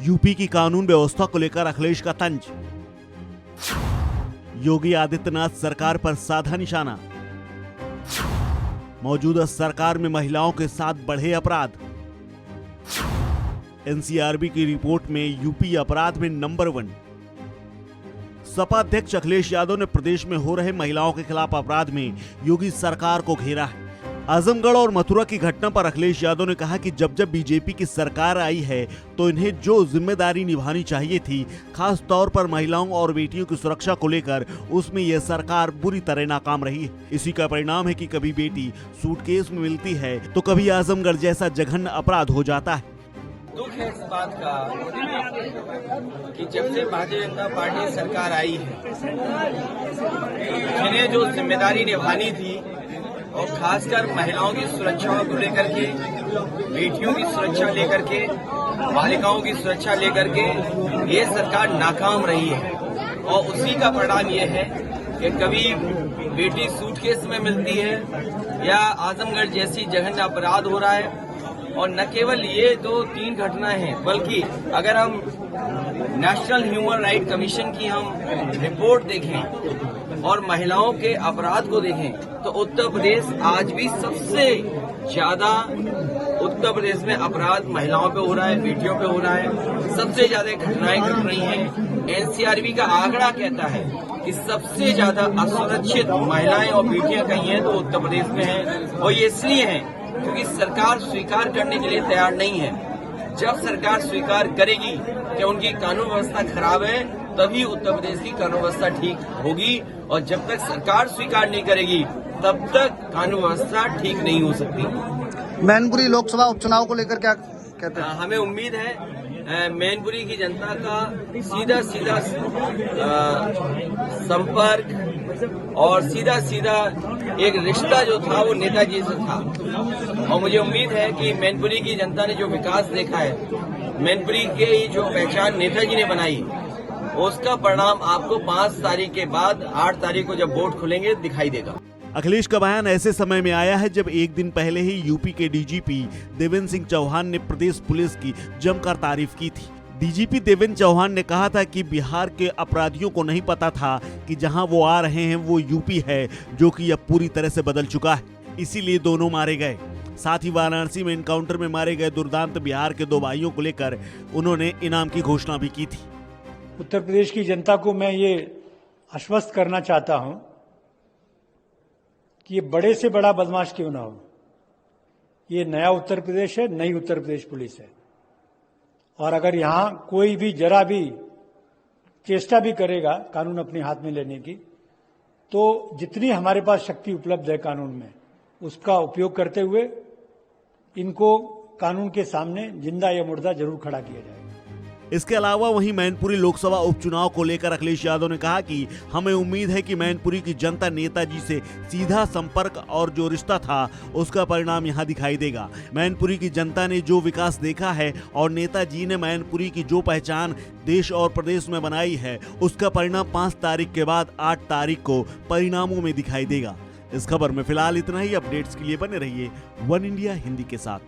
UP की कानून व्यवस्था को लेकर अखिलेश का तंज। योगी आदित्यनाथ सरकार पर साधा निशाना। मौजूदा सरकार में महिलाओं के साथ बढ़े अपराध। एनसीआरबी की रिपोर्ट में यूपी अपराध में नंबर 1। सपा अध्यक्ष अखिलेश यादव ने प्रदेश में हो रहे महिलाओं के खिलाफ अपराध में योगी सरकार को घेरा है। आजमगढ़ और मथुरा की घटना पर अखिलेश यादव ने कहा कि जब जब बीजेपी की सरकार आई है तो इन्हें जो जिम्मेदारी निभानी चाहिए थी, खास तौर पर महिलाओं और बेटियों की सुरक्षा को लेकर, उसमें यह सरकार बुरी तरह नाकाम रही है। इसी का परिणाम है कि कभी बेटी सूटकेस में मिलती है तो कभी आजमगढ़ जैसा जघन्य अपराध हो जाता है। दुख है इस बात का कि जब से भारतीय जनता पार्टी सरकार आई है, जिन्हें जो जिम्मेदारी निभानी थी और खासकर महिलाओं की सुरक्षा को लेकर के, बेटियों की सुरक्षा लेकर के, बालिकाओं की सुरक्षा लेकर के ये सरकार नाकाम रही है। और उसी का परिणाम ये है कि कभी बेटी सूटकेस में मिलती है या आजमगढ़ जैसी जघन्य अपराध हो रहा है। और न केवल ये 2-3 घटनाएं हैं, बल्कि अगर हम नेशनल ह्यूमन राइट कमीशन की हम रिपोर्ट देखें और महिलाओं के अपराध को देखें तो उत्तर प्रदेश आज भी सबसे ज्यादा उत्तर प्रदेश में अपराध महिलाओं पे हो रहा है, बेटियों पे हो रहा है। सबसे ज्यादा घटनाएं घट रही हैं। एनसीआरबी का आंकड़ा कहता है कि सबसे ज्यादा असुरक्षित महिलाएं और बेटियां कहीं हैं तो उत्तर प्रदेश में हैं। और ये इसलिए है क्योंकि सरकार स्वीकार करने के लिए तैयार नहीं है। जब सरकार स्वीकार करेगी कि उनकी कानून व्यवस्था खराब है, तभी उत्तर प्रदेश की कानून व्यवस्था ठीक होगी। और जब तक सरकार स्वीकार नहीं करेगी तब तक कानून व्यवस्था ठीक नहीं हो सकती। मैनपुरी लोकसभा उपचुनाव को लेकर क्या कहते हैं? हमें उम्मीद है मैनपुरी की जनता का सीधा संपर्क और सीधा एक रिश्ता जो था वो नेताजी से था। और मुझे उम्मीद है कि मैनपुरी की जनता ने जो विकास देखा है, मैनपुरी की जो पहचान नेताजी ने बनाई, उसका परिणाम आपको 5 तारीख के बाद 8 तारीख को जब वोट खुलेंगे दिखाई देगा। अखिलेश का बयान ऐसे समय में आया है जब एक दिन पहले ही यूपी के डीजीपी देवेंद्र सिंह चौहान ने प्रदेश पुलिस की जमकर तारीफ की थी। डीजीपी देवेंद्र चौहान ने कहा था कि बिहार के अपराधियों को नहीं पता था कि जहां वो आ रहे हैं वो यूपी है, जो कि अब पूरी तरह से बदल चुका है, इसीलिए दोनों मारे गए। साथ ही वाराणसी में एनकाउंटर में मारे गए दुर्दांत बिहार के 2 भाइयों को लेकर उन्होंने इनाम की घोषणा भी की थी। उत्तर प्रदेश की जनता को मैं ये आश्वस्त करना चाहता हूं कि ये बड़े से बड़ा बदमाश क्यों ना हो, ये नया उत्तर प्रदेश है, नई उत्तर प्रदेश पुलिस है। और अगर यहां कोई भी जरा भी चेष्टा भी करेगा कानून अपने हाथ में लेने की, तो जितनी हमारे पास शक्ति उपलब्ध है कानून में, उसका उपयोग करते हुए इनको कानून के सामने जिंदा या मुर्दा जरूर खड़ा किया जाएगा। इसके अलावा वहीं मैनपुरी लोकसभा उपचुनाव को लेकर अखिलेश यादव ने कहा कि हमें उम्मीद है कि मैनपुरी की जनता नेताजी से सीधा संपर्क और जो रिश्ता था उसका परिणाम यहां दिखाई देगा। मैनपुरी की जनता ने जो विकास देखा है और नेताजी ने मैनपुरी की जो पहचान देश और प्रदेश में बनाई है, उसका परिणाम 5 तारीख के बाद 8 तारीख को परिणामों में दिखाई देगा। इस खबर में फिलहाल इतना ही। अपडेट्स के लिए बने रहिए वन इंडिया हिंदी के साथ।